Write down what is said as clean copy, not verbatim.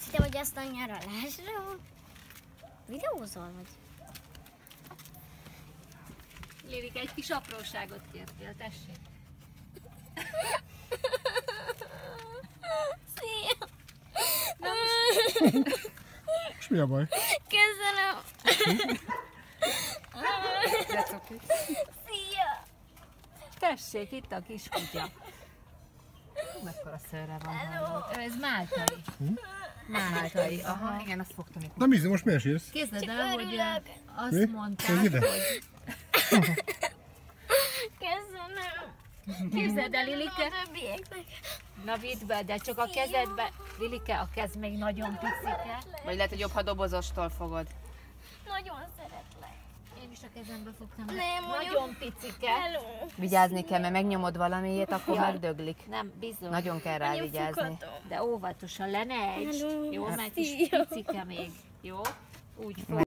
Hittem, hogy ezt a nyaralásra videózol vagy? Lélike, egy kis apróságot kértél, tessék. Szia! Na most... És mi a baj? Köszönöm! Szia! Tessék, itt a kis kutya. Mekkora szőre van hallott. Ez máltai. Máltai, aha. Igen, azt fogtam itt. Na Mizi, most miért sírsz? Képzeld el, hogy örülök. azt Mi? mondták, Nézd ide. hogy... Köszönöm! Képzeld el, Lilike, A többieknek. na vidd be, de csak a kezedbe. Lilike, a kez még nagyon picike. Vagy lehet, hogy jobb, ha dobozostól fogod. Nagyon szeretlek. Én is a kezembe fogtam. Nem, Nagyon picike. Hello! Vigyázni kell, mert megnyomod valamiért, akkor megdöglik. Nem, bizony. Nagyon kell rá vigyázni. De óvatosan, le ne egy. Hello. Jó, mert kis Szia. picike még. Jó? Úgy fog.